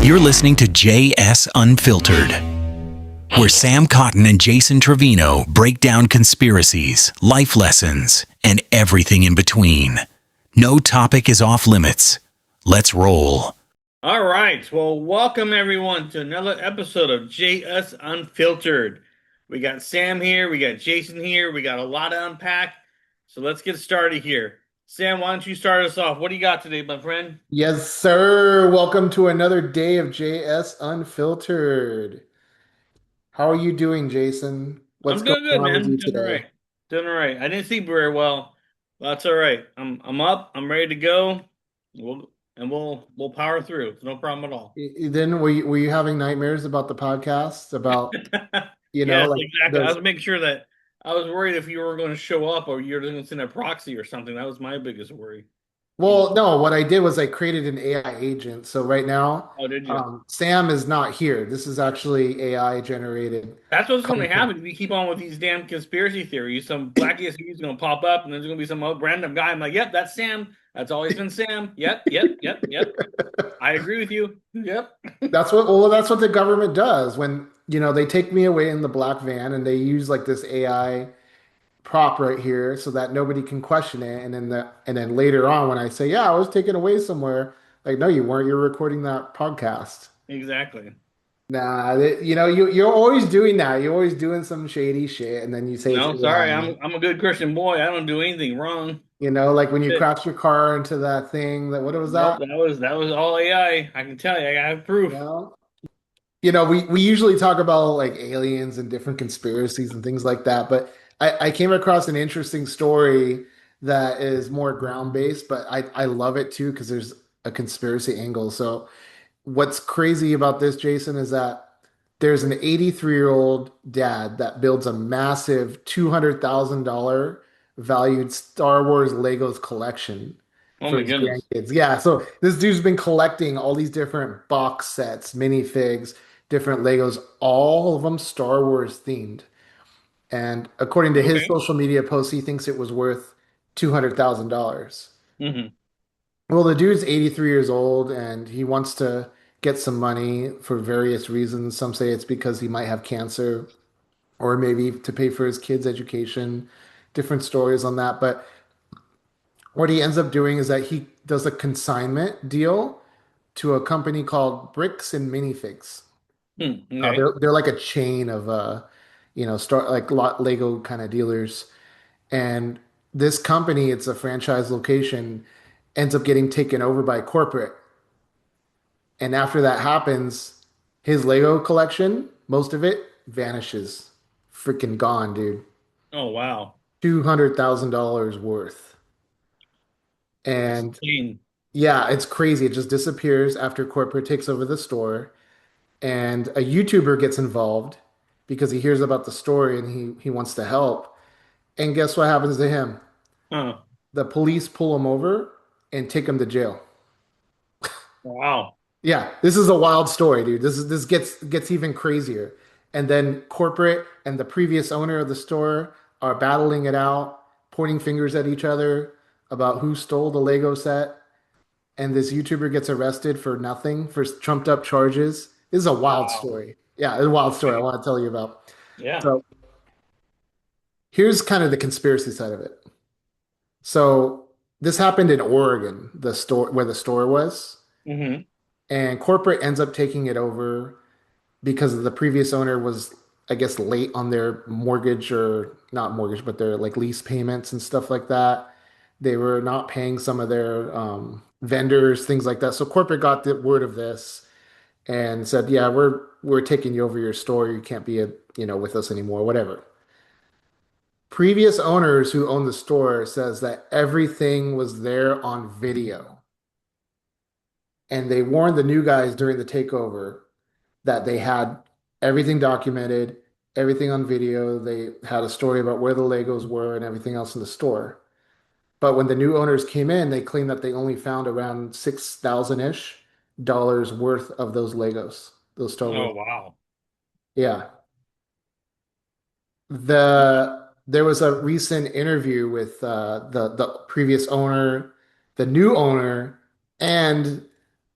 You're listening to JS Unfiltered, where Sam Cotton and Jason Trevino break down conspiracies, life lessons, and everything in between. No topic is off limits. Let's roll. All right. Well, welcome everyone to another episode of JS Unfiltered. We got Sam here, we got Jason here, we got a lot to unpack. So let's get started here. Sam, why don't you start us off? What do you got today, my friend? Yes, sir. Welcome to another day of JS Unfiltered. How are you doing, Jason? What's I'm going doing good, on with man. you Doing all today? right. Doing all right. I didn't sleep very well. But that's all right. I'm up. I'm ready to go. We'll power through. It's no problem at all. Then were you having nightmares about the podcast? About, Yes, like exactly. I those. was making sure that I was worried if you were going to show up or you're going to send a proxy or something. That was my biggest worry. You know. Well, no, what I did was I created an AI agent. So right now, Oh, did you? Sam is not here. This is actually AI generated That's what's going to content. happen if we keep on with these damn conspiracy theories. Some black ESP is going to pop up, and there's going to be some random guy. I'm like, yep, that's Sam. That's always been Sam. Yep, yep, yep, yep. I agree with you. Yep. That's what the government does when, they take me away in the black van and they use like this AI prop right here so that nobody can question it. And then later on when I say, yeah, I was taken away somewhere, like, no, you weren't. You're recording that podcast. Exactly. Nah, you're always doing that. You're always doing some shady shit, and then you say it's No, sorry. AI. I'm a good Christian boy. I don't do anything wrong. Like when you Shit. crash your car into that thing, that what was Nope, that? that was all AI. I can tell you. I have You proof. know? We usually talk about like aliens and different conspiracies and things like that, but I came across an interesting story that is more ground-based, but I love it too because there's a conspiracy angle. So what's crazy about this, Jason, is that there's an 83-year-old dad that builds a massive $200,000 valued Star Wars Legos collection Oh for my his goodness. grandkids. Yeah, so this dude's been collecting all these different box sets, minifigs, different Legos, all of them Star Wars themed. And according to his Okay. social media posts, he thinks it was worth $200,000. Hmm. Well, the dude's 83 years old and he wants to get some money for various reasons. Some say it's because he might have cancer or maybe to pay for his kids' education. Different stories on that. But what he ends up doing is that he does a consignment deal to a company called Bricks and Minifigs. Okay. They're like a chain of start like lot Lego kind of dealers. And this company, it's a franchise location, ends up getting taken over by corporate. And after that happens, his Lego collection, most of it vanishes. Freaking gone, dude. Oh wow. $200,000 worth. That's And insane. yeah, it's crazy. It just disappears after corporate takes over the store. And a YouTuber gets involved because he hears about the story and he wants to help. And guess what happens to him? Huh. The police pull him over and take him to jail. Wow. Yeah, this is a wild story, dude. This gets even crazier. And then corporate and the previous owner of the store are battling it out, pointing fingers at each other about who stole the Lego set. And this YouTuber gets arrested for nothing, for trumped up charges. This is a wild Wow. story. Yeah, it's a wild story I Okay. want to tell you about. Yeah. So here's kind of the conspiracy side of it. So this happened in Oregon, the store where the store was, Hmm. and corporate ends up taking it over because the previous owner was, I guess, late on their mortgage or not mortgage, but their like lease payments and stuff like that. They were not paying some of their vendors, things like that. So corporate got the word of this and said, "Yeah, we're taking you over your store. You can't be with us anymore, whatever." Previous owners who owned the store says that everything was there on video, and they warned the new guys during the takeover that they had everything documented, everything on video. They had a story about where the Legos were and everything else in the store. But when the new owners came in, they claimed that they only found around 6,000-ish dollars worth of those Legos, those Star Wars. Oh wow. Yeah. There was a recent interview with the previous owner, the new owner, and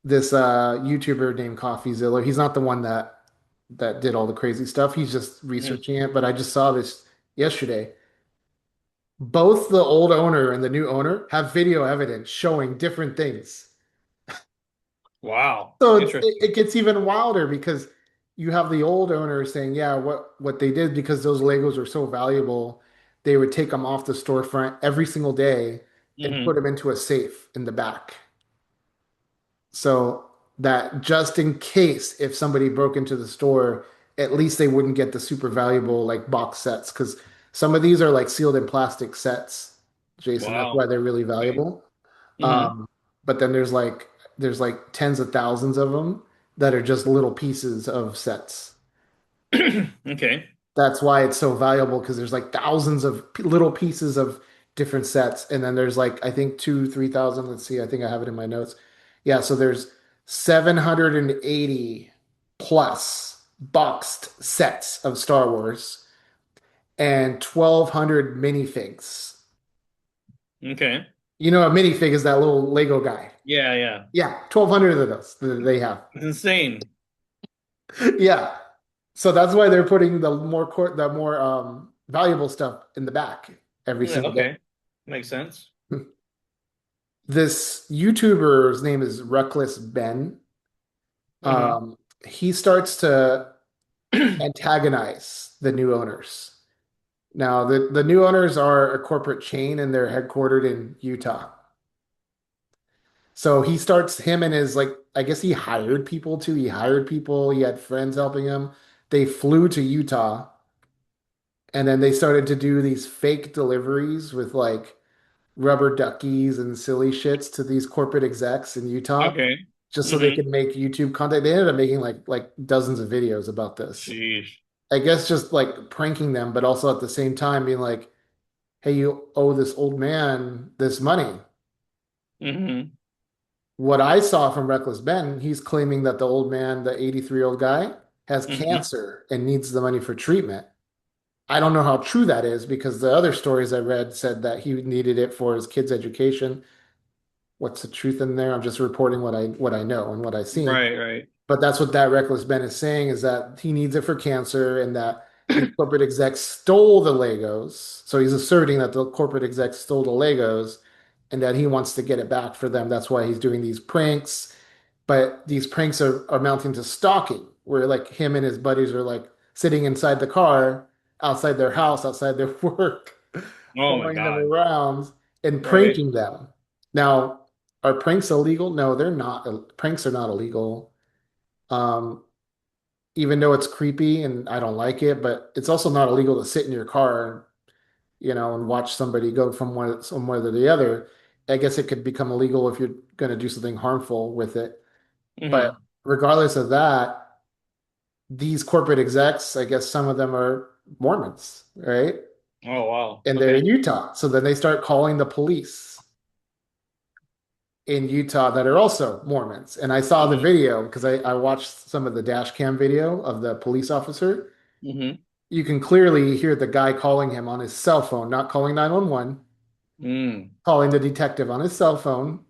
this YouTuber named CoffeeZilla. He's not the one that did all the crazy stuff. He's just Mhm. researching it. But I just saw this yesterday. Both the old owner and the new owner have video evidence showing different things. Wow. So it Interesting. gets even wilder because you have the old owner saying, yeah, what they did because those Legos are so valuable, they would take them off the storefront every single day and put Hmm. them into a safe in the back. So that just in case if somebody broke into the store, at least they wouldn't get the super valuable like box sets because some of these are like sealed in plastic sets, Jason. That's why Wow. they're really Okay. valuable. Hmm. Um, but then there's like tens of thousands of them that are just little pieces of sets. Okay. That's why it's so valuable because there's like thousands of little pieces of different sets, and then there's like I think 3,000. Let's see, I think I have it in my notes. Yeah, so there's 780 plus boxed sets of Star Wars and 1,200 minifigs. Okay. You know, a minifig is that little Lego guy. Yeah, yeah. Yeah, 1,200 of those that they have. It's insane. Yeah. So that's why they're putting the more valuable stuff in the back every Yeah, single day. okay. Makes sense. This YouTuber's name is Reckless Ben. Hmm. Um, he starts to antagonize the new owners. Now, the new owners are a corporate chain and they're headquartered in Utah. So he starts him and his like I guess he hired people too. He hired people, he had friends helping him. They flew to Utah and then they started to do these fake deliveries with like rubber duckies and silly shits to these corporate execs in Utah Okay. just so they Hmm. could make YouTube content. They ended up making like dozens of videos about this. Jeez. I guess just like pranking them, but also at the same time being like, hey, you owe this old man this money. Hmm. What I saw from Reckless Ben, he's claiming that the old man, the 83-year-old guy, has Hmm. cancer and needs the money for treatment. I don't know how true that is because the other stories I read said that he needed it for his kid's education. What's the truth in there? I'm just reporting what I know and what I've seen. Right, right. But that's what that Reckless Ben is saying is that he needs it for cancer and that these corporate execs stole the Legos. So he's asserting that the corporate execs stole the Legos and that he wants to get it back for them. That's why he's doing these pranks. But these pranks are amounting to stalking, where like him and his buddies are like sitting inside the car, outside their house, outside their work, Oh my following them God. around and Right. pranking them. Now, are pranks illegal? No, they're not. Pranks are not illegal. Um, even though it's creepy and I don't like it, but it's also not illegal to sit in your car, and watch somebody go from one somewhere to the other. I guess it could become illegal if you're going to do something harmful with it. But Hmm. regardless of that, these corporate execs, I guess some of them are Mormons, right? Oh wow. And they're Okay. in Utah. So then they start calling the police in Utah that are also Mormons. And I saw the Hmm. video because I watched some of the dash cam video of the police officer. Hmm. You can clearly hear the guy calling him on his cell phone, not calling 911, Mm. calling the detective on his cell phone.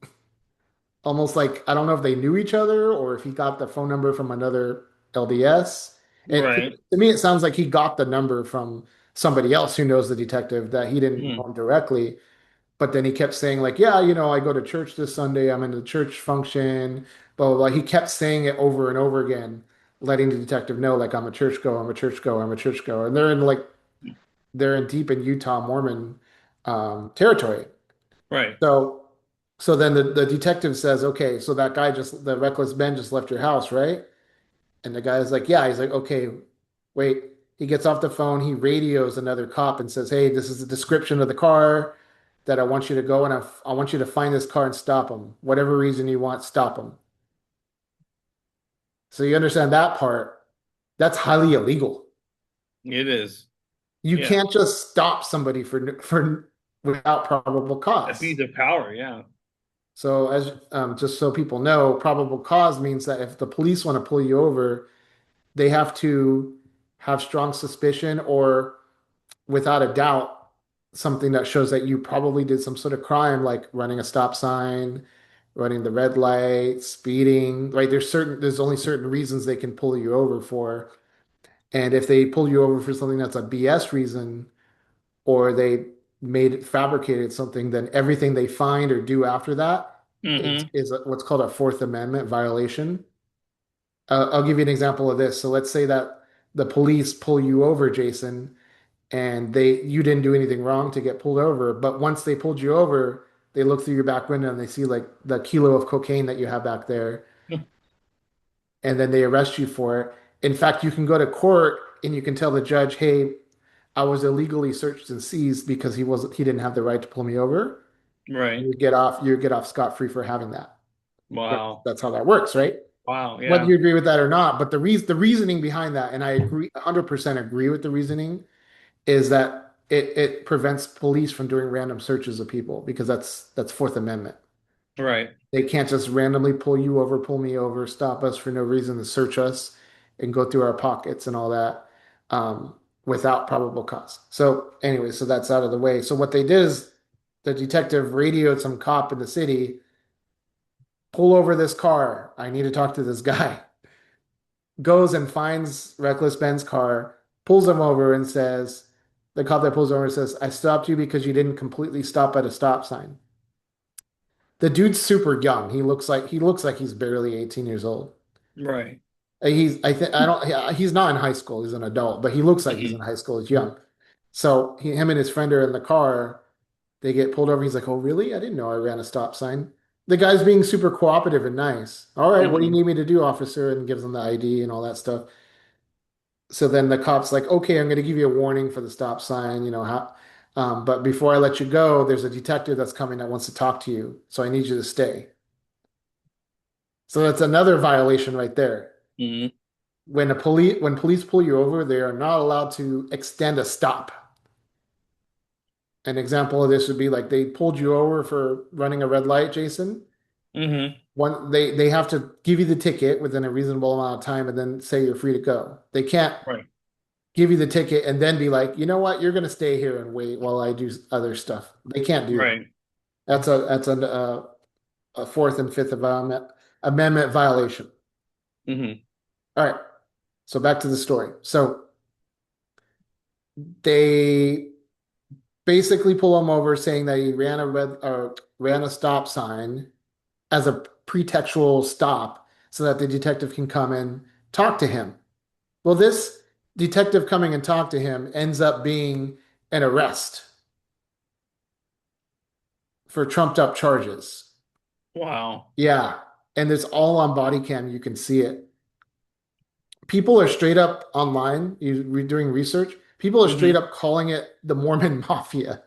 Almost like I don't know if they knew each other or if he got the phone number from another LDS. And to, Right. to me, it sounds like he got the number from somebody else who knows the detective that he didn't know Mm. him directly. But then he kept saying, like, yeah, I go to church this Sunday. I'm in the church function, blah, blah, blah. He kept saying it over and over again, letting the detective know, like, I'm a churchgoer, I'm a churchgoer, I'm a churchgoer. And they're in deep in Utah Mormon territory. Right. So so then the detective says, okay, so that guy the reckless Ben just left your house, right? And the guy's like, yeah. He's like, okay, wait. He gets off the phone, he radios another cop and says, hey, this is the description of the car that I want you to go and I want you to find this car and stop him. Whatever reason you want, stop him. So you understand that part. That's highly illegal. It is. You Yeah. can't just stop somebody for without probable Abuse cause. of power. Yeah. So as just so people know, probable cause means that if the police want to pull you over, they have to have strong suspicion or without a doubt something that shows that you probably did some sort of crime like running a stop sign, running the red light, speeding, right? There's only certain reasons they can pull you over for. And if they pull you over for something that's a BS reason, or they fabricated something, then everything they find or do after that Mm-hmm. is what's called a Fourth Amendment violation. I'll give you an example of this. So let's say that the police pull you over, Jason, and you didn't do anything wrong to get pulled over, but once they pulled you over, they look through your back window and they see like the kilo of cocaine that you have back there, and then they arrest you for it. In fact, you can go to court and you can tell the judge, "Hey, I was illegally searched and seized because he didn't have the right to pull me over." Right. You get off scot-free for having that. Wow. That's how that works, right? Wow. Whether Yeah. you agree with that or not, but the reasoning behind that, and I agree 100% agree with the reasoning, is that it prevents police from doing random searches of people because that's Fourth Amendment. Right. They can't just randomly pull you over, pull me over, stop us for no reason to search us and go through our pockets and all that without probable cause. So anyway, so that's out of the way. So what they did is the detective radioed some cop in the city, pull over this car. I need to talk to this guy. Goes and finds Reckless Ben's car, pulls him over and says, the cop that pulls over says, I stopped you because you didn't completely stop at a stop sign. The dude's super young. He looks like he's barely 18 years old. Right. I don't he's not in high school, he's an adult, but he looks like he's in Mm-hmm. high school, he's young. So him and his friend are in the car, they get pulled over. He's like, "Oh, really? I didn't know I ran a stop sign." The guy's being super cooperative and nice. All right, what do you Mm-hmm. need me to do, officer? And gives him the ID and all that stuff. So then the cop's like, okay, I'm going to give you a warning for the stop sign, but before I let you go, there's a detective that's coming that wants to talk to you. So I need you to stay. So that's another violation right there. Mm-hmm. When police pull you over, they are not allowed to extend a stop. An example of this would be like they pulled you over for running a red light, Jason. Mm-hmm. They have to give you the ticket within a reasonable amount of time and then say you're free to go. They can't Right. give you the ticket and then be like, you know what, you're going to stay here and wait while I do other stuff. They can't do that. Right. That's a Fourth and Fifth Amendment violation. Mm-hmm. All right. So back to the story. So they basically pull him over saying that he ran a stop sign as a pretextual stop so that the detective can come and talk to him. Well, this detective coming and talk to him ends up being an arrest for trumped up charges. Wow. Yeah. And it's all on body cam. You can see it. People are straight up online, doing research. People are straight Mm-hmm. up calling it the Mormon Mafia.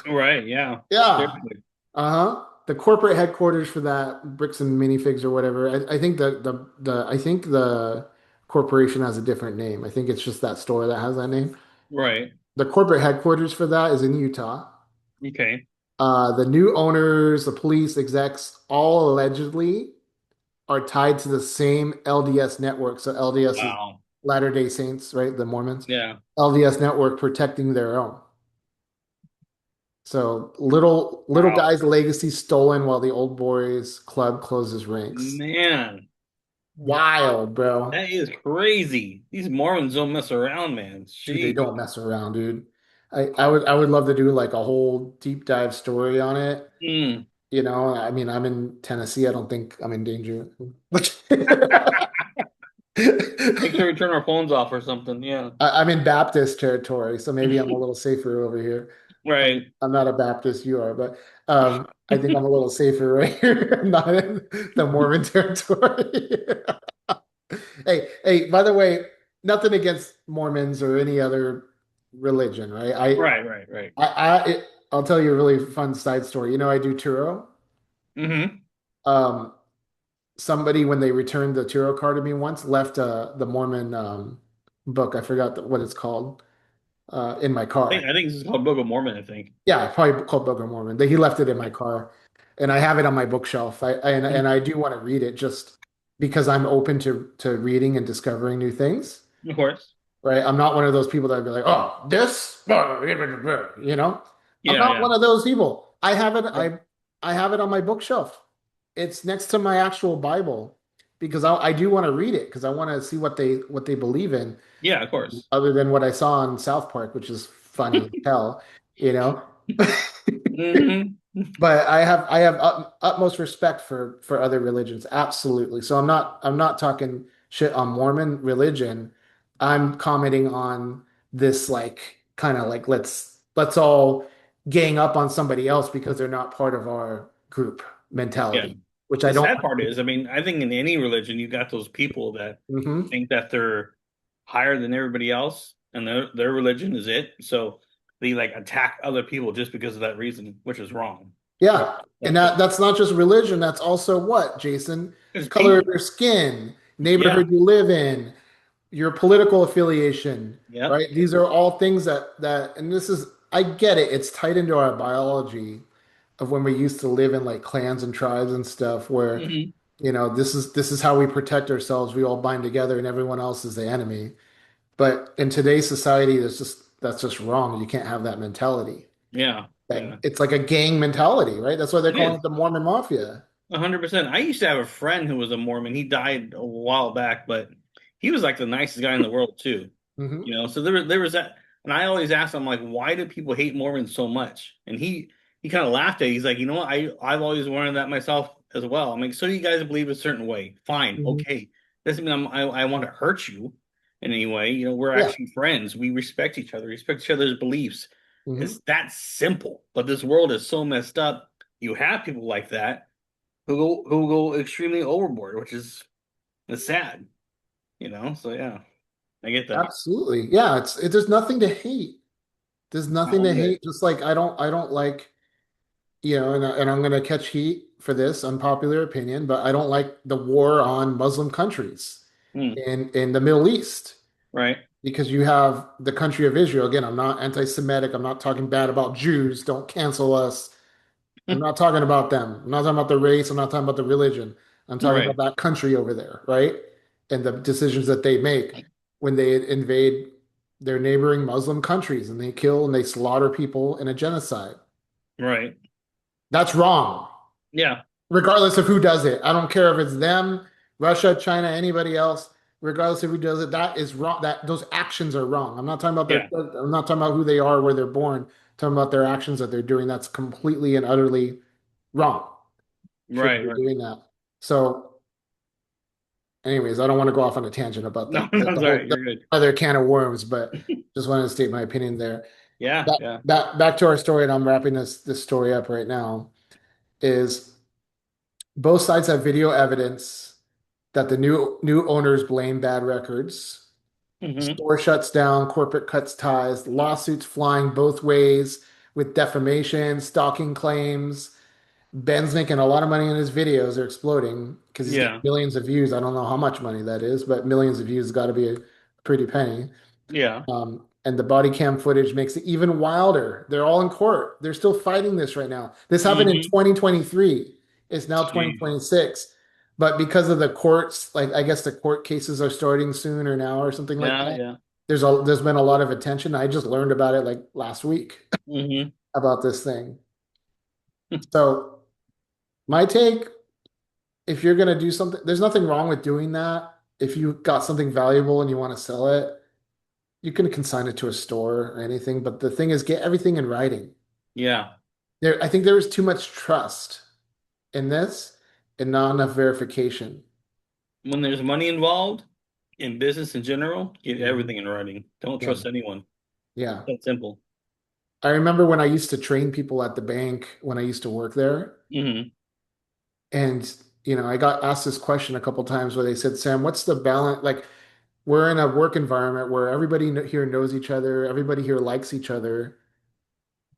Right. Yeah. Yeah. Seriously. Uh-huh. The corporate headquarters for that, Bricks and Minifigs or whatever. I think the corporation has a different name. I think it's just that store that has that name. Right. The corporate headquarters for that is in Utah. Okay. The new owners, the police execs, all allegedly are tied to the same LDS network. So LDS is Wow. Latter-day Saints, right? The Mormons. Yeah. LDS network protecting their own. So little Wow. guy's legacy stolen while the old boys club closes ranks. Man, Wild, bro. that is crazy. These Mormons don't mess around, man. Dude, they Sheesh. don't mess around, dude. I would love to do like a whole deep dive story on it. Mm. I mean, I'm in Tennessee. I don't think I'm in danger. Make sure we turn our phones off or something. Yeah. I'm in Baptist territory, so maybe I'm a little safer over here. Right. I'm not a Baptist, you are, but I think I'm a little safer right here. I'm not in the Mormon territory. Hey, by the way, nothing against Mormons or any other religion, right? Right. Right. Right. I'll tell you a really fun side story. I do Turo. Mm-hmm. Um, Somebody, when they returned the Turo car to me once, left the Mormon book. I forgot what it's called in my car. I think this is called Book of Mormon, I think. Yeah, probably called Book of Mormon. He left it in my car, and I have it on my bookshelf. And I do want to read it just because I'm open to reading and discovering new things. Of course. Right? I'm not one of those people that would be like, oh, this, you know. I'm Yeah. not Yeah. one of those people. I have it. Right. I have it on my bookshelf. It's next to my actual Bible because I do want to read it because I want to see what they believe in, Yeah, of course. other than what I saw on South Park, which is funny as hell, you know. Hmm. But I have utmost respect for other religions, absolutely. So I'm not talking shit on Mormon religion. I'm commenting on this like kind of like let's all gang up on somebody else because they're not part of our group Yeah. mentality, which I The don't. sad part is, I mean, I think in any religion, you got those people that Hmm. think that they're higher than everybody else, and their religion is it. So they like attack other people just because of that reason, which is wrong. Yeah. And So that's not just religion, that's also what, Jason? there's Color of people. your skin, Yeah. neighborhood you live in, your political affiliation, Yep. right? These are all things that and this is I get it. It's tied into our biology of when we used to live in like clans and tribes and stuff where, Hmm. this is how we protect ourselves. We all bind together and everyone else is the enemy. But in today's society, that's just wrong. You can't have that mentality. Yeah. That Yeah. it's like a gang mentality, right? That's why they're It calling is. it the Mormon Mafia. 100%. I used to have a friend who was a Mormon. He died a while back, but he was like the nicest guy in the world too. Hmm. So there was that, and I always asked him like, why do people hate Mormons so much? And he kind of laughed at it. He's like, you know what? I've always wondered that myself as well. I'm like, so you guys believe a certain way? Fine, Hmm. okay. Doesn't mean I want to hurt you in any way. We're Yeah. actually friends. We respect each other's beliefs. Hmm. It's that simple. But this world is so messed up. You have people like that who go extremely overboard, which is sad. So yeah, I get that. Absolutely. Yeah, there's nothing to hate. There's Not nothing one to bit. hate. Just like I don't like, and I'm gonna catch heat for this unpopular opinion, but I don't like the war on Muslim countries Hmm. in the Middle East Right. because you have the country of Israel. Again, I'm not anti-Semitic. I'm not talking bad about Jews. Don't cancel us. I'm not talking about them. I'm not talking about the race. I'm not talking about the religion. I'm talking about Right. that country over there, right? And the decisions that they make when they invade their neighboring Muslim countries and they kill and they slaughter people in a genocide. Right. That's wrong, Yeah. regardless of who does it. I don't care if it's them, Russia, China, anybody else. Regardless of who does it, that is wrong. That those actions are wrong. I'm not talking about Yeah. I'm not talking about who they are, where they're born. I'm talking about their actions that they're doing. That's completely and utterly wrong. Shouldn't Right. be Right. doing that. So, anyways, I don't want to go off on a tangent about No, that. no, The sorry. whole the You're good. other can of worms, but just wanted to state my opinion there. Yeah. Back, Yeah. back to our story, and I'm wrapping this story up right now. Is both sides have video evidence that the new owners blame bad records. Hmm. Store shuts down, corporate cuts ties, lawsuits flying both ways with defamation, stalking claims. Ben's making a lot of money in his videos. They're exploding because he's getting Yeah. millions of views. I don't know how much money that is, but millions of views got to be a pretty penny. Yeah. And the body cam footage makes it even wilder. They're all in court. They're still fighting this right now. This happened in Hmm. 2023. It's now Jeez. 2026. But because of the courts, like I guess the court cases are starting soon or now or something like Yeah. that. Yeah. There's been a lot of attention. I just learned about it like last week Hmm. about this thing. So my take, if you're gonna do something, there's nothing wrong with doing that. If you got something valuable and you want to sell it, you can consign it to a store or anything. But the thing is, get everything in writing. Yeah. I think there is too much trust in this and not enough verification. When there's money involved in business in general, get Mhm. everything in writing. Don't Yeah, trust anyone. yeah. That simple. I remember when I used to train people at the bank when I used to work there, Hmm. and I got asked this question a couple times where they said, "Sam, what's the balance?" Like, we're in a work environment where everybody here knows each other, everybody here likes each other.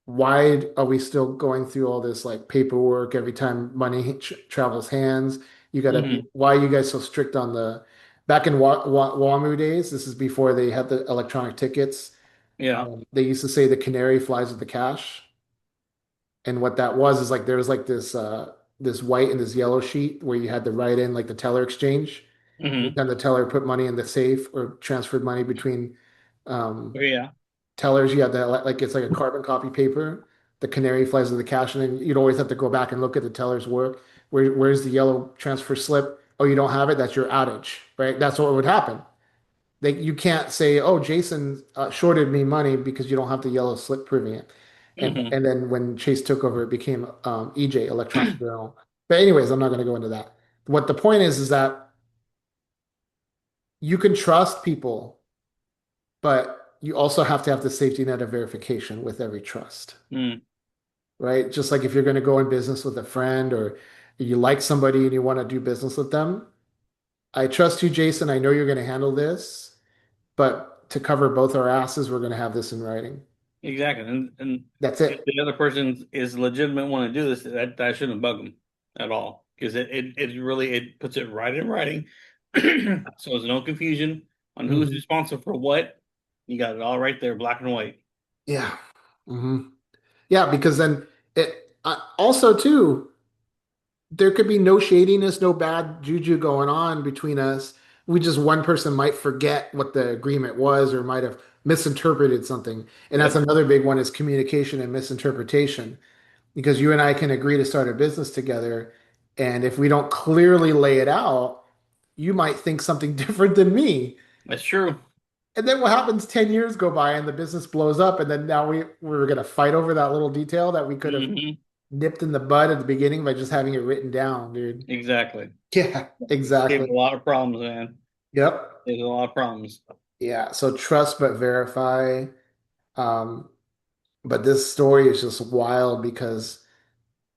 Why are we still going through all this like paperwork every time money travels hands? Hmm. Why are you guys so strict on back in WAMU days? This is before they had the electronic tickets. Yeah. They used to say the canary flies with the cash. And what that was is like there was like this white and this yellow sheet where you had to write in like the teller exchange. Hmm. Anytime the teller put money in the safe or transferred money between um, Yeah. tellers, you had that like it's like a carbon copy paper. The canary flies with the cash, and then you'd always have to go back and look at the teller's work Where's the yellow transfer slip? Oh, you don't have it? That's your outage, right? That's what would happen. You can't say, "Oh, Jason shorted me money because you don't have the yellow slip proving it." Hmm. And then when Chase took over, it became EJ, Electronic Journal. But anyways, I'm not going to go into that. What the point is that you can trust people, but you also have to have the safety net of verification with every trust, Mm, right? Just like if you're going to go in business with a friend or you like somebody and you want to do business with them, I trust you, Jason. I know you're going to handle this, but to cover both our asses, we're going to have this in writing. exactly. And That's if it. the other person is legitimate want to do this, that shouldn't bug them at all because it really it puts it right in writing. So there's no confusion on who's Mhm. responsible for what. You got it all right there, black and white. Yeah. Hmm. Yeah, because then also too, there could be no shadiness, no bad juju going on between us. We just one person might forget what the agreement was or might have misinterpreted something. And that's Yep, another big one is communication and misinterpretation. Because you and I can agree to start a business together, and if we don't clearly lay it out, you might think something different than me. that's true. And then what happens 10 years go by and the business blows up, and then now we're gonna fight over that little detail that we could have Hmm. nipped in the bud at the beginning by just having it written down, dude. Exactly. Yeah, Saves exactly. a lot of problems, man. Yep. Saves a lot of problems. Yeah. So trust but verify. Um, but this story is just wild because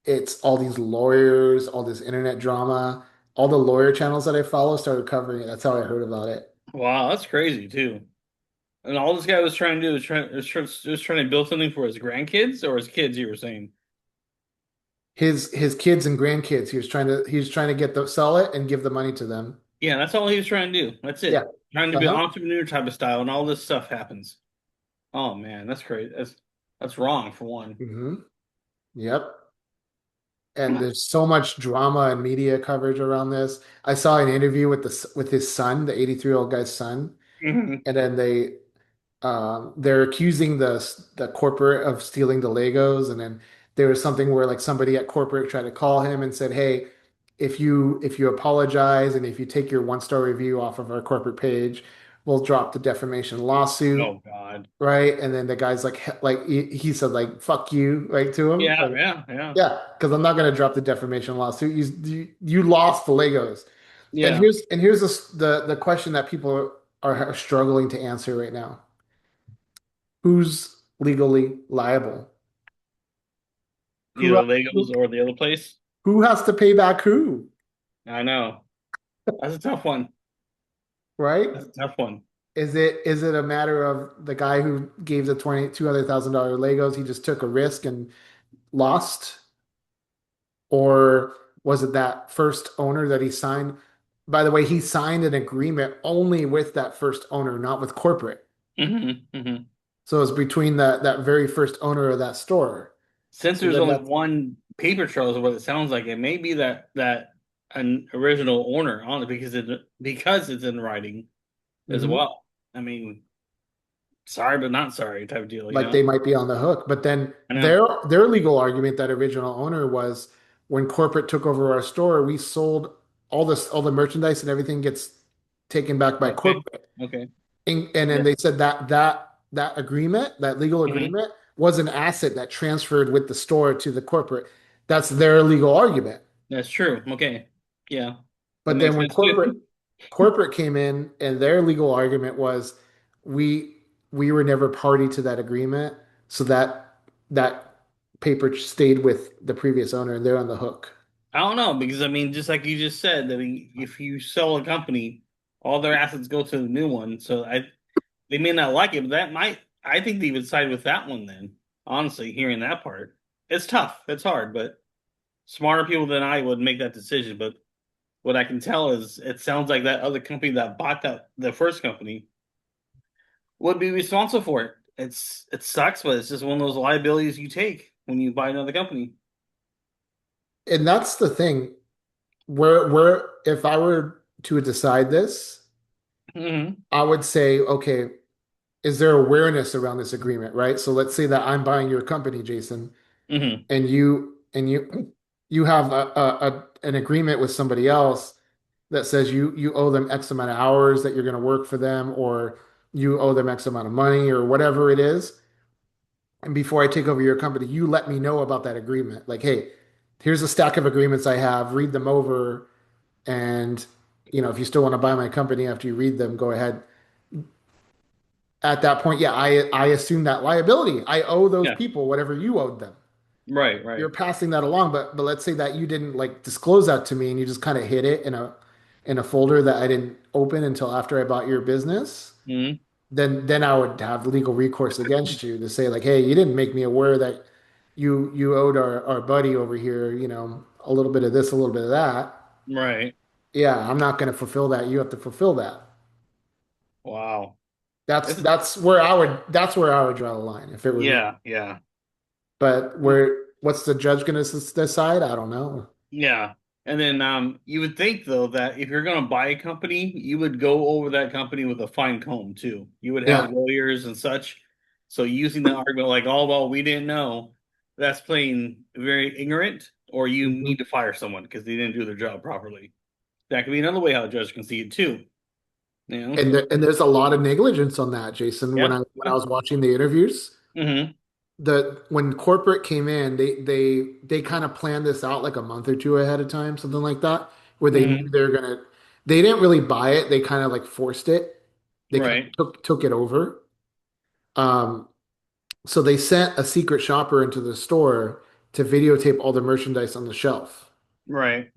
it's all these lawyers, all this internet drama, all the lawyer channels that I follow started covering it. That's how I heard about it. Wow, that's crazy too. And all this guy was trying to do was trying to build something for his grandkids or his kids. You were saying, His kids and grandkids, he was trying to get the sell it and give the money to them. yeah, that's all he was trying to do. That's Yeah. it. Trying to be an Uh-huh. entrepreneur type of style, and all this stuff happens. Oh man, that's crazy. That's wrong for one. Hmm. Yep. And there's so much drama and media coverage around this. I saw an interview with his son, the 83-year-old guy's son, Hmm. and then they're accusing the corporate of stealing the Legos, and then there was something where like somebody at corporate tried to call him and said, "Hey, if you apologize and if you take your 1-star review off of our corporate page, we'll drop the defamation lawsuit." Oh God. Right? And then the guy's like he said like "fuck you" right to him, Yeah, like yeah, yeah, yeah, because I'm not going to drop the defamation lawsuit. You lost the Legos. And yeah. here's the question that people are struggling to answer right now. Who's legally liable? Who Either Legos or the other place. who has to pay back who? I know. That's a tough one. Right? That's a tough one. Is it a matter of the guy who gave the $200,000 Legos, he just took a risk and lost? Or was it that first owner that he signed? By the way, he signed an agreement only with that first owner, not with corporate. Hmm. Hmm. So it's between that very first owner of that store. Since So there's then only that's one paper trail, is what it sounds like. It may be that an original owner on it because it's in writing as mhm. well. I mean, sorry but not sorry type of deal, you Like know? they might be on the hook. But then I know. their legal argument, that original owner, was when corporate took over our store, we sold all the merchandise and everything gets taken back by Okay. corporate. Okay. And then Yeah. they said that agreement, that legal Hmm. agreement, was an asset that transferred with the store to the corporate. That's their legal argument. That's true. Okay. Yeah. That But makes then when sense too. corporate came in and their legal argument was we we were never party to that agreement, so that paper stayed with the previous owner and they're on the hook. I don't know because I mean, just like you just said, I mean, if you sell a company, all their assets go to the new one. So they may not like it, but that might. I think they would side with that one then. Honestly, hearing that part, it's tough. It's hard, but smarter people than I would make that decision. But what I can tell is, it sounds like that other company that bought the first company would be responsible for it. It sucks, but it's just one of those liabilities you take when you buy another company. And that's the thing. Where if I were to decide this, Hmm. I would say, okay, is there awareness around this agreement, right? So let's say that I'm buying your company, Jason, Hmm. and you have an agreement with somebody else that says you owe them X amount of hours that you're going to work for them, or you owe them X amount of money, or whatever it is. And before I take over your company, you let me know about that agreement. Like, hey, here's a stack of agreements I have. Read them over, and if you still want to buy my company after you read them, go ahead. At that point, yeah, I assume that liability. I owe those Yeah. people whatever you owed them. Right. You're Right. passing that along, but let's say that you didn't like disclose that to me and you just kind of hid it in a folder that I didn't open until after I bought your business, Hmm. then I would have legal recourse against you to say like, hey, you didn't make me aware that you owed our buddy over here, a little bit of this, a little bit of that. Right. Yeah, I'm not going to fulfill that. You have to fulfill that. Wow. That's This is, that's where I would that's where I would draw the line if it was me. yeah. Yeah. But what's the judge going to decide? I don't know. Yeah. And then you would think though that if you're gonna buy a company, you would go over that company with a fine comb too. You would have Yeah. lawyers and such. So using the argument like, oh well, we didn't know, that's playing very ignorant, or you Mhm. need to fire someone because they didn't do their job properly. That could be another way how a judge can see it too. You know? And there's a lot of negligence on that, Jason. When Yeah. I Yeah. was watching the interviews, Hmm. the when corporate came in, they kind of planned this out like a month or two ahead of time, something like that, where they knew Hmm. they were gonna. They didn't really buy it. They kind of like forced it. They kind Right. of took it over. Um, so they sent a secret shopper into the store to videotape all the merchandise on the shelf. Right.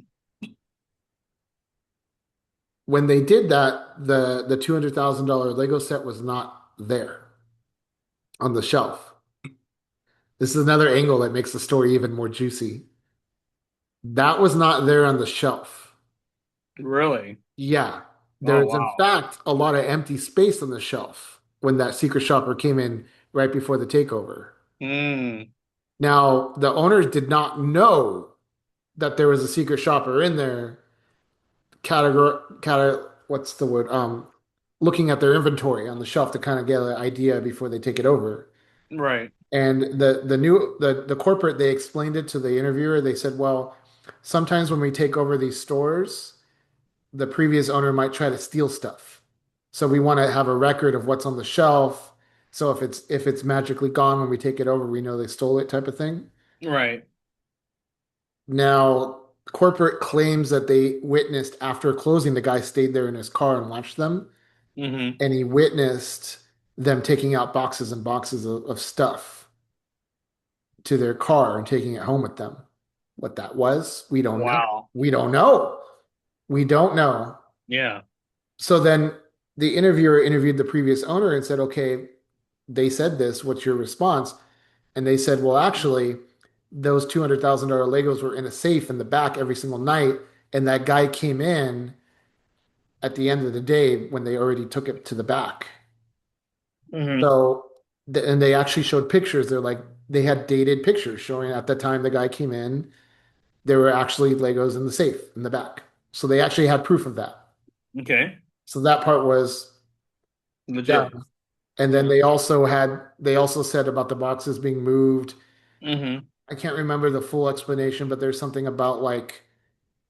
When they did that, the $200,000 Lego set was not there on the shelf. This is another angle that makes the story even more juicy. That was not there on the shelf. Really. Yeah, Oh there's in wow. fact a lot of empty space on the shelf when that secret shopper came in right before the takeover. Mm. Now, the owners did not know that there was a secret shopper in there, what's the word? Looking at their inventory on the shelf to kind of get an idea before they take it over. Right. And the corporate, they explained it to the interviewer. They said, well, sometimes when we take over these stores, the previous owner might try to steal stuff. So we want to have a record of what's on the shelf. So if it's magically gone when we take it over, we know they stole it type of thing. Right. Now, corporate claims that they witnessed after closing, the guy stayed there in his car and watched them, Hmm. and he witnessed them taking out boxes and boxes of stuff to their car and taking it home with them. What that was, we don't know. Wow. We don't know. We don't know. Yeah. So then the interviewer interviewed the previous owner and said, okay, they said this. What's your response? And they said, well, actually, those $200,000 Legos were in a safe in the back every single night. And that guy came in at the end of the day when they already took it to the back. Hmm. So, and they actually showed pictures. They're like, they had dated pictures showing at the time the guy came in, there were actually Legos in the safe in the back. So they actually had proof of that. Okay. So that part was Legit. done. And then Yeah. they also said about the boxes being moved. Hmm. I can't remember the full explanation, but there's something about like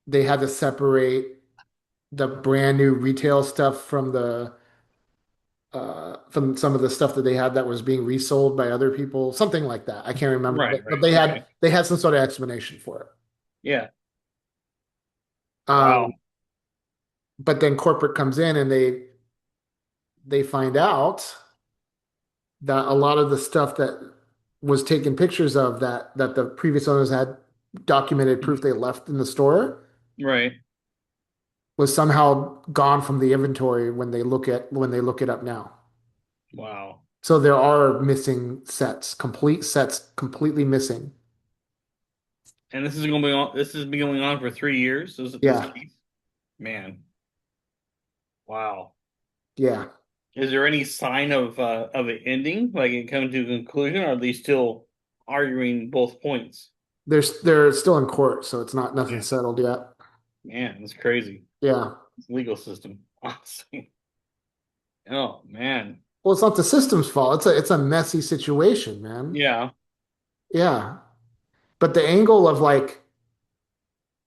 they had to separate the brand new retail stuff from some of the stuff that they had that was being resold by other people, something like that. I can't remember, Right. but Right. they had Okay. they had some sort of explanation for it. Yeah. Wow. Um, but then corporate comes in and they find out that a lot of the stuff that was taken pictures of that the previous owners had documented proof they left in the store Right. was somehow gone from the inventory when they look it up now. Wow. So there are missing sets, complete sets completely missing. And this is going to be on. This has been going on for 3 years. This Yeah. case, man. Wow. Yeah. Is there any sign of it ending, like it coming to a conclusion, or are they still arguing both points? They're still in court, so it's not nothing Yeah. settled yet. Man, it's crazy. Yeah. It's legal system, honestly. Oh man. Well, it's not the system's fault. It's a messy situation, man. Yeah. Yeah. But the angle of like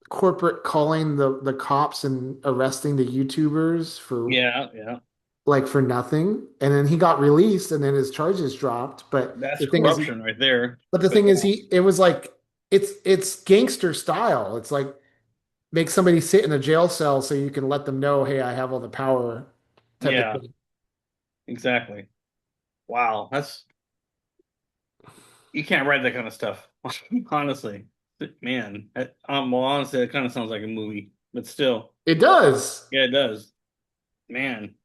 corporate calling the cops and arresting the YouTubers for Yeah, yeah. like for nothing, and then he got released, and then his charges dropped. But That's the thing is, corruption right there. but the But thing is, he it was like it's gangster style. It's like make somebody sit in a jail cell so you can let them know, hey, I have all the power, type of yeah, thing. exactly. Wow, that's you can't write that kind of stuff. Honestly, man. Well, honestly, it kind of sounds like a movie, but still, It does. yeah, it does. Man,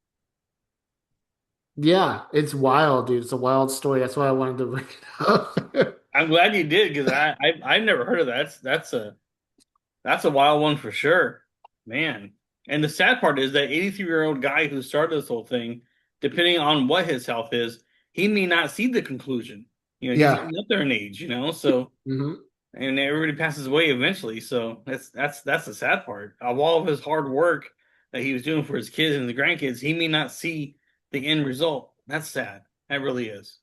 Yeah, it's wild, dude. It's a wild story. That's why I wanted to bring it up. I'm glad you did because I've never heard of that. That's a wild one for sure, man. And the sad part is that 83-year-old guy who started this whole thing, depending on what his health is, he may not see the conclusion. He's Yeah. getting up there in age, so. Hmm. And everybody passes away eventually. So that's the sad part. Of all of his hard work that he was doing for his kids and the grandkids, he may not see the end result. That's sad. That really is.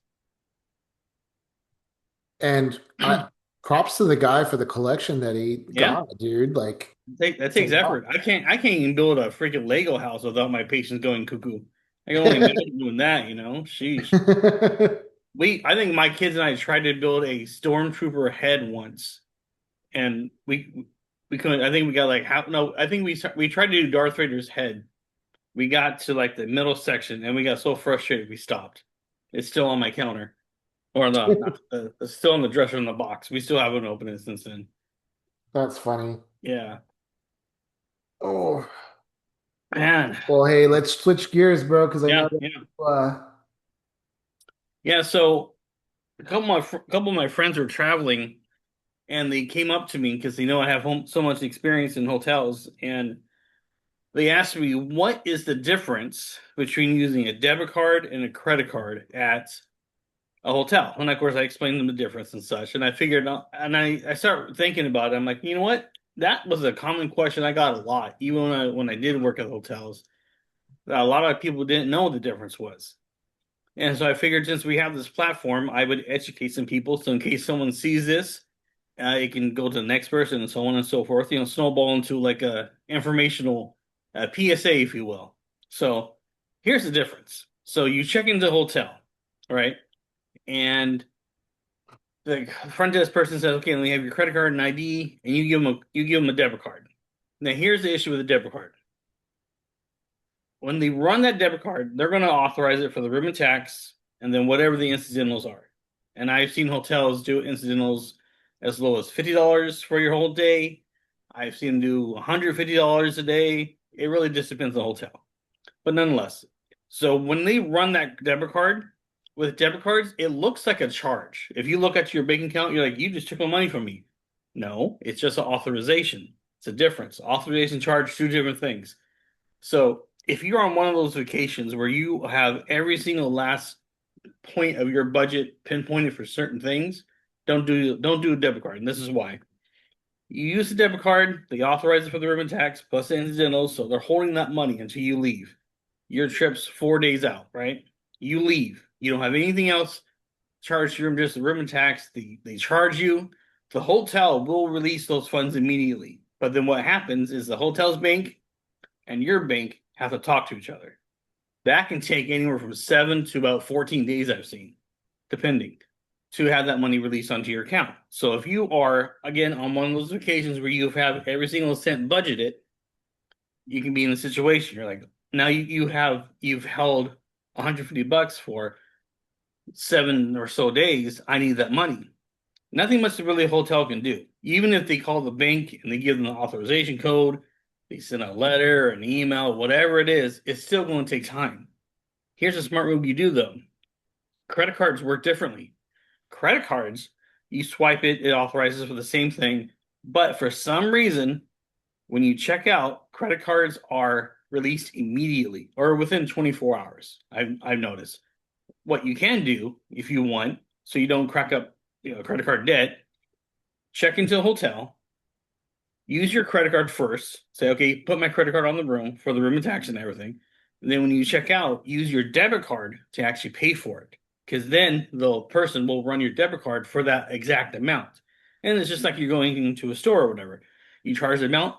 And props to the guy for the collection that he Yeah, got, dude. Like, that it's a takes lot. effort. I can't even build a freaking Lego house without my patients going cuckoo. I can only imagine doing that. Sheesh. I think my kids and I tried to build a stormtrooper head once, and we couldn't. I think we got like how no. I think we tried to do Darth Vader's head. We got to like the middle section and we got so frustrated we stopped. It's still on my counter. Or it's still on the dresser in the box. We still haven't opened it since then. That's funny. Yeah. Oh, Man. well, hey, let's switch gears, bro, because I know Yeah, that yeah. uh, Yeah, so a couple of my friends were traveling and they came up to me because they know I have so much experience in hotels and they asked me what is the difference between using a debit card and a credit card at a hotel. And of course, I explained them the difference and such. And I figured out, and I start thinking about it. I'm like, you know what? That was a common question I got a lot, even when I did work at hotels. A lot of people didn't know what the difference was. And so I figured since we have this platform, I would educate some people. So in case someone sees this, it can go to the next person and so on and so forth. Snowball into like a informational PSA, if you will. So here's the difference. So you check into the hotel, right? And the front desk person says, "Okay, let me have your credit card and ID," and you give them a debit card. Now, here's the issue with the debit card. When they run that debit card, they're going to authorize it for the room and tax, and then whatever the incidentals are. And I've seen hotels do incidentals as low as $50 for your whole day. I've seen them do $150 a day. It really just depends on the hotel. But nonetheless, so when they run that debit card with debit cards, it looks like a charge. If you look at your bank account, you're like, you just took my money from me. No, it's just an authorization. It's a difference. Authorization charge, two different things. So if you're on one of those vacations where you have every single last point of your budget pinpointed for certain things, don't do a debit card. And this is why. You use the debit card, they authorize it for the room and tax plus the incidentals, so they're holding that money until you leave. Your trip's 4 days out, right? You leave. You don't have anything else charged your room, just the room and tax. They charge you. The hotel will release those funds immediately. But then what happens is the hotel's bank and your bank have to talk to each other. That can take anywhere from 7 to about 14 days, I've seen, depending, to have that money released onto your account. So if you are, again, on one of those occasions where you have every single cent budgeted, you can be in a situation you're like, now you've held $150 for 7 or so days. I need that money. Nothing much that really a hotel can do. Even if they call the bank and they give them the authorization code, they send a letter, an email, whatever it is, it's still going to take time. Here's a smart move you do though. Credit cards work differently. Credit cards, you swipe it, it authorizes for the same thing. But for some reason, when you check out, credit cards are released immediately or within 24 hours. I've noticed. What you can do if you want, so you don't crack up, credit card debt, check into a hotel, use your credit card first. Say, okay, put my credit card on the room for the room and tax and everything. And then when you check out, use your debit card to actually pay for it. Because then the person will run your debit card for that exact amount. And it's just like you're going into a store or whatever. You charge the amount,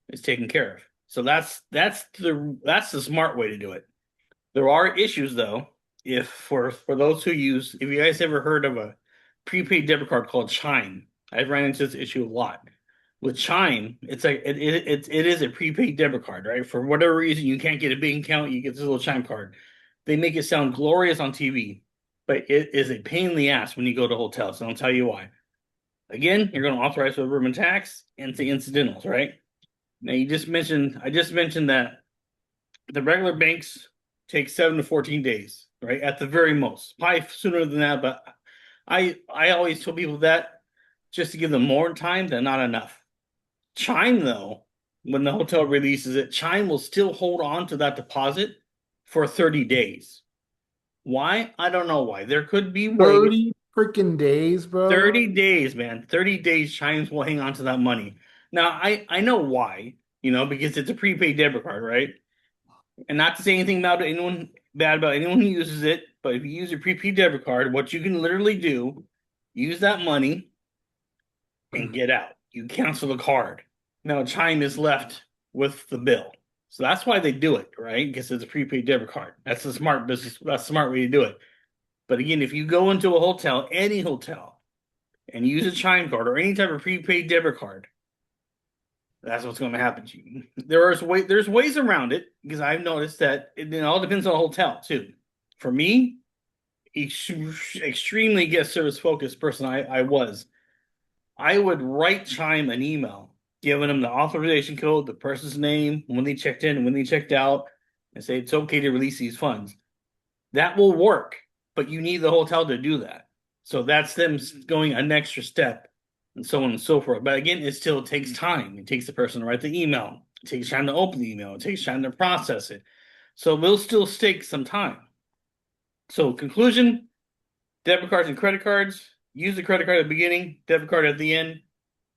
it's taken care of. So that's the smart way to do it. There are issues though. If for those who use, if you guys ever heard of a prepaid debit card called Chime, I've run into this issue a lot. With Chime, it's like it is a prepaid debit card, right? For whatever reason, you can't get a bank account, you get this little Chime card. They make it sound glorious on TV, but it is a pain in the ass when you go to hotels. And I'll tell you why. Again, you're going to authorize for room and tax and the incidentals, right? Now I just mentioned that the regular banks take 7 to 14 days, right? At the very most, probably sooner than that. But I always tell people that just to give them more time than not enough. Chime though, when the hotel releases it, Chime will still hold on to that deposit for 30 days. Why? I don't know why. There could be ways. 30 freaking days, bro. 30 days, man. 30 days Chimes will hang on to that money. Now, I know why, because it's a prepaid debit card, right? And not to say anything about anyone bad about anyone who uses it, but if you use a prepaid debit card, what you can literally do, use that money and get out. You cancel the card. Now Chime is left with the bill. So that's why they do it, right? Because it's a prepaid debit card. That's the smart business. That's the smart way to do it. But again, if you go into a hotel, any hotel, and use a Chime card or any type of prepaid debit card, that's what's going to happen to you. There's ways around it because I've noticed that it all depends on the hotel too. For me, extremely guest service focused person I would write Chime an email giving them the authorization code, the person's name, when they checked in and when they checked out, and say it's okay to release these funds. That will work, but you need the hotel to do that. So that's them going an extra step and so on and so forth. But again, it still takes time. It takes the person to write the email. It takes time to open the email. It takes time to process it. So we'll still take some time. So conclusion, debit cards and credit cards, use the credit card at the beginning, debit card at the end.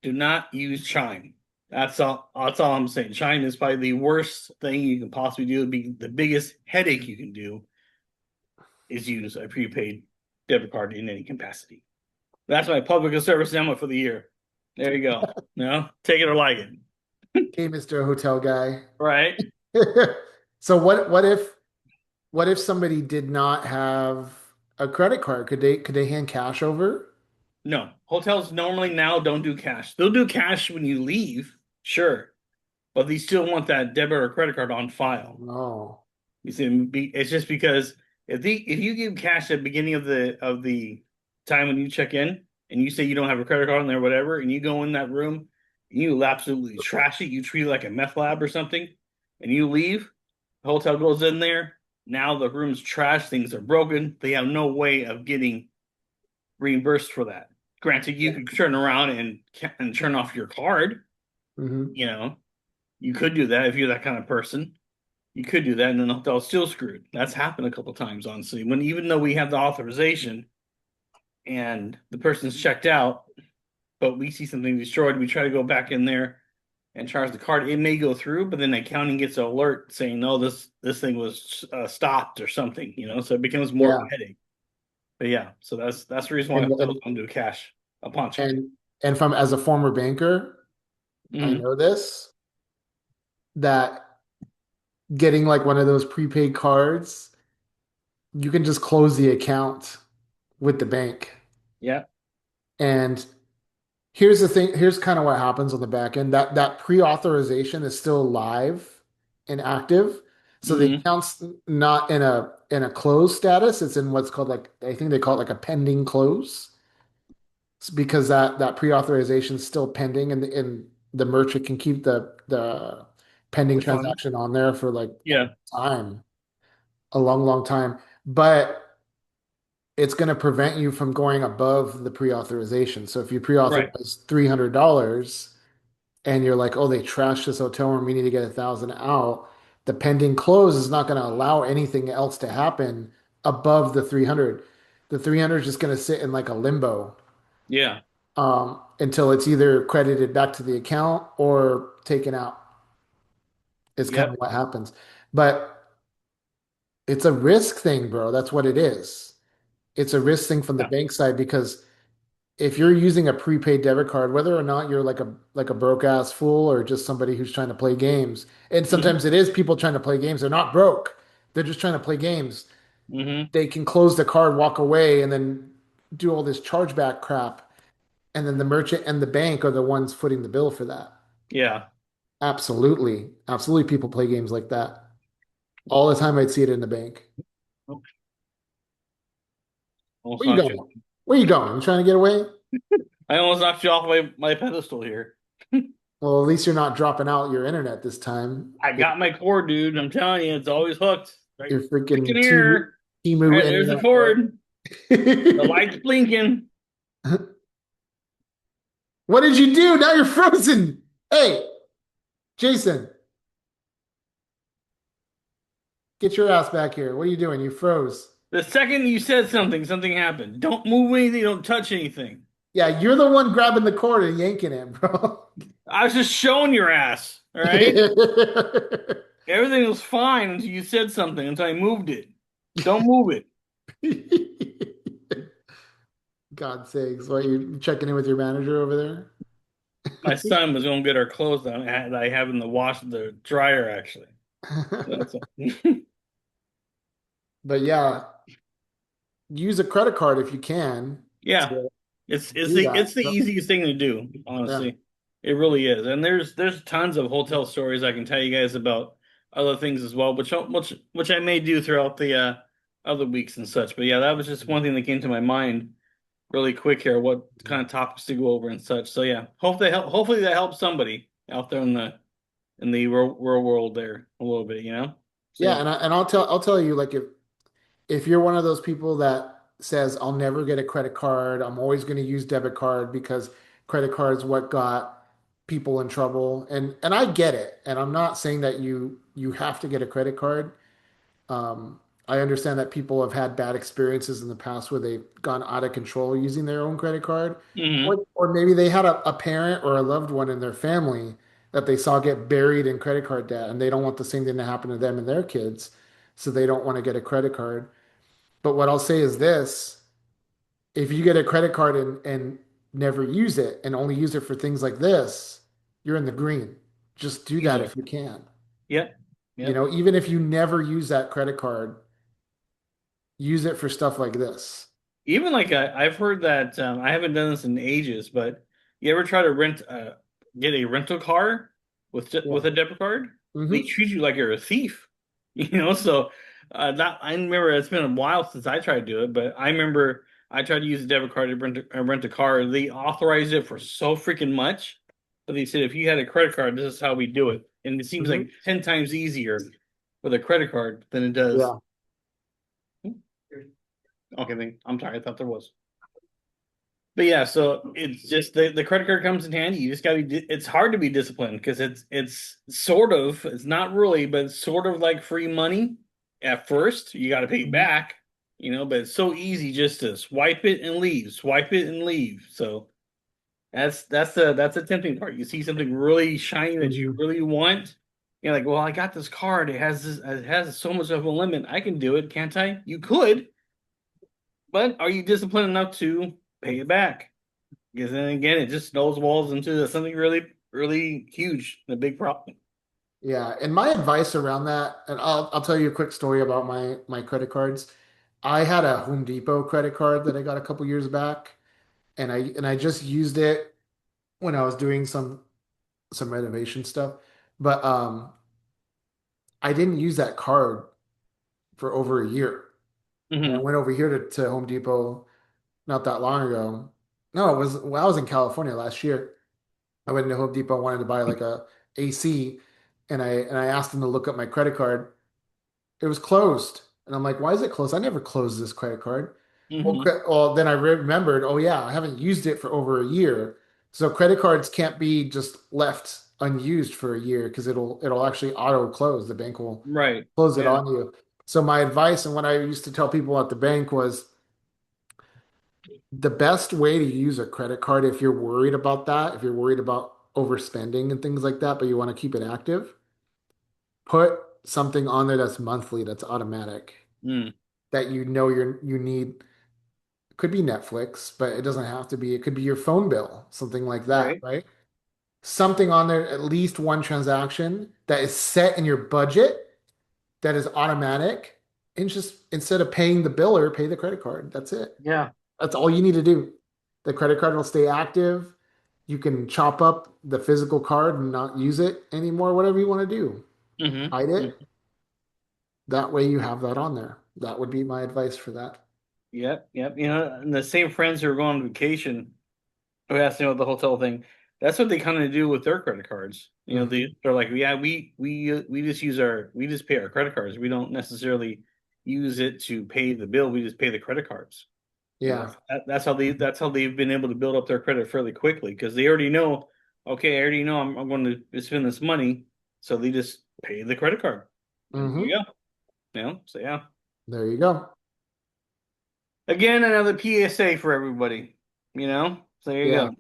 Do not use Chime. That's all I'm saying. Chime is probably the worst thing you can possibly do. It'd be the biggest headache you can do is use a prepaid debit card in any capacity. That's my public service announcement for the year. There you go. Take it or like it. Hey, Mr. Hotel Guy. Right? So what if somebody did not have a credit card? Could they hand cash over? No. Hotels normally now don't do cash. They'll do cash when you leave, sure. But they still want that debit or credit card on file. No. You see, it's just because if you give cash at the beginning of the time when you check in and you say you don't have a credit card on there, whatever, and you go in that room and you absolutely trash it, you treat it like a meth lab or something, and you leave, the hotel goes in there. Now the room's trash, things are broken. They have no way of getting reimbursed for that. Granted, you could turn around and turn off your card. Hmm. You could do that if you're that kind of person. You could do that, and then the hotel's still screwed. That's happened a couple of times, honestly. Even though we have the authorization and the person's checked out, but we see something destroyed, we try to go back in there and charge the card. It may go through, but then accounting gets an alert saying, "No, this thing was stopped or something." So it becomes more of Yeah. a headache. But yeah, so that's the reason why And hotels and don't do cash upon check. and and from as a former banker, I Hmm. know this that getting like one of those prepaid cards, you can just close the account with the bank. Yeah. And here's the thing, here's kind of what happens on the back end. That pre-authorization is still live and active. So the Hmm. account's not in a closed status. It's in what's called like I think they call it like a pending close. It's because that pre-authorization is still pending and the merchant can keep the pending The fund. transaction on there for like Yeah. time, a long, long time. But it's going to prevent you from going above the pre-authorization. So if you Right. pre-authorize $300 and you're like, oh, they trashed this hotel room, we need to get 1,000 out, the pending close is not going to allow anything else to happen above the 300. The 300 is just going to sit in like a limbo Yeah. until it's either credited back to the account or taken out. Is kind of Yep. what happens. But it's a risk thing, bro. That's what it is. It's a risk thing from the Yeah. bank side because if you're using a prepaid debit card, whether or not you're like a broke ass fool or just somebody who's trying to play games, and Hmm. sometimes it is people trying to play games. They're not broke. They're just trying to play games. Hmm. They can close the card, walk away, and then do all this chargeback crap. And then the merchant and the bank are the ones footing the bill for that. Yeah. Absolutely. Absolutely. People play games like that. All the time I'd see it in the bank. Almost Where you knocked you. going? Where you going? You trying to get away? I almost knocked you off my pedestal here. Well, at least you're not dropping out your internet this time. I got my cord, dude. I'm telling you, it's always hooked. Right, Your freaking freaking here. All Timu right, there's the internet, bro. cord. The light's blinking. What did you do? Now you're frozen. Hey, Jason, get your ass back here. What are you doing? You froze. The second you said something, something happened. Don't move anything. Don't touch anything. Yeah, you're the one grabbing the cord and yanking it, bro. I was just showing your ass. All right. Everything was fine until you said something. Until I moved it. Don't move it. God sakes, what you checking in with your manager over there? My son was going to get our clothes on. I have in the the dryer actually. That's But yeah, use a credit card if you can yeah. to It's do the that. it's the easiest thing to do, Yeah. honestly. It really is. And there's tons of hotel stories I can tell you guys about other things as well, which I may do throughout the other weeks and such. But yeah, that was just one thing that came to my mind really quick here, what kind of topics to go over and such. So yeah, hopefully that helps somebody out there in the real world there a little bit, you know? So Yeah, yeah. and I'll tell you like if you're one of those people that says I'll never get a credit card, I'm always going to use debit card because credit card is what got people in trouble. And I get it. And I'm not saying that you have to get a credit card. I understand that people have had bad experiences in the past where they've gone out of control using their own credit card, Hmm. or maybe they had a parent or a loved one in their family that they saw get buried in credit card debt, and they don't want the same thing to happen to them and their kids, so they don't want to get a credit card. But what I'll say is this: if you get a credit card and never use it and only use it for things like this, you're in the green. Just do that Easily. if you can. Yep. Yep. Even if you never use that credit card, use it for stuff like this. Even like I've heard that I haven't done this in ages, but you ever try to get a rental car Yeah. with a debit card? They Hmm. treat you like you're a thief, you know. So that I remember it's been a while since I tried to do it, but I remember I tried to use a debit card to rent a car. They authorized it for so freaking much, but they said if you had a credit card, this is how we do it, and it seems Hmm. like 10 times easier with a credit card than it does. Yeah. Okay, then I'm sorry, I thought there was. But yeah, so it's just the credit card comes in handy. You just gotta it's hard to be disciplined because it's sort of, it's not really, but it's sort of like free money at first. You gotta pay it Mhm. back, you know, but it's so easy just to swipe it and leave, swipe it and leave. So that's the tempting part. You see something really shiny that you Mhm. really want. You're like, well, I got this card. It has so much of a limit. I can do it, can't I? You could, but are you disciplined enough to pay it back? Because then again, it just snowballs into something really, really huge, a big problem. Yeah. And my advice around that, and I'll tell you a quick story about my credit cards. I had a Home Depot credit card that I got a couple years back, and I just used it when I was doing some renovation stuff. But I didn't use that card for over a year. And I Hmm. went over here to Home Depot not that long ago. No, it was when I was in California last year. I went into Home Depot, wanted to buy like a AC, and I asked them to look up my credit card. It was closed. And I'm like, why is it closed? I never closed this credit card. Hmm. Well, then I remembered, oh yeah, I haven't used it for over a year. So credit cards can't be just left unused for a year because it'll actually auto close. The bank will Right. close it Yeah. on you. So my advice and what I used to tell people at the bank was the best way to use a credit card if you're worried about that, if you're worried about overspending and things like that, but you want to keep it active, put something on there that's monthly, that's automatic, Mm. that you need could be Netflix, but it doesn't have to be. It could be your phone bill, something like that, Right. right? Something on there, at least one transaction that is set in your budget, that is automatic, and just instead of paying the biller, pay the credit card. That's it. Yeah. That's all you need to do. The credit card will stay active. You can chop up the physical card and not use it anymore, whatever you want to do. Hide Mm-hmm. it. That way you have that on there. That would be my advice for that. Yep. Yep. And the same friends who are going on vacation who asked me about the hotel thing. That's what they kind of do with their credit cards. Mhm. They're like, yeah, we just we just pay our credit cards. We don't necessarily use it to pay the bill. We just pay the credit cards. Yeah. That's how they've been able to build up their credit fairly quickly because they already know, okay, I already know I'm going to spend this money, so they just pay the credit card, and there Hmm. you go. So yeah. There you go. Again, another PSA for everybody. So there you Yeah.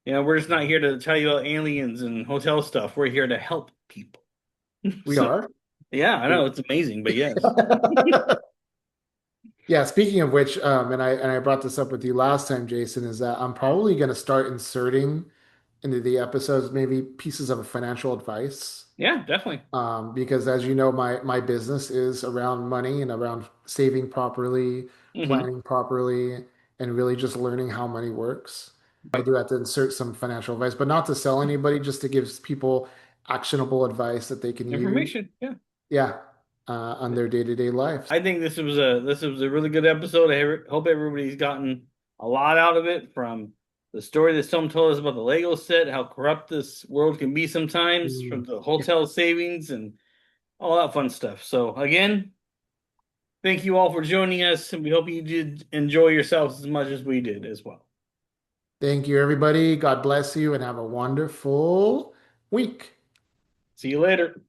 go. We're just not here to tell you about aliens and hotel stuff. We're here to help people. We So are. yeah, I know it's amazing, but yes. Yeah, speaking of which, and I brought this up with you last time, Jason, is that I'm probably going to start inserting into the episodes maybe pieces of financial advice. Yeah, definitely. Because as you know, my business is around money and around saving properly, Hmm. planning properly, and really just learning how money works. I Right. do have to insert some financial advice, but not to sell anybody, just to give people actionable advice that they can use, Information. Yeah. yeah, on their day-to-day lives. I think this was a really good episode. Hope everybody's gotten a lot out of it from the story that someone told us about the Lego set, how corrupt this world can be sometimes, from Mm. the hotel savings and all that fun stuff. So again, thank you all for joining us, and we hope you did enjoy yourselves as much as we did as well. Thank you, everybody. God bless you and have a wonderful week. See you later.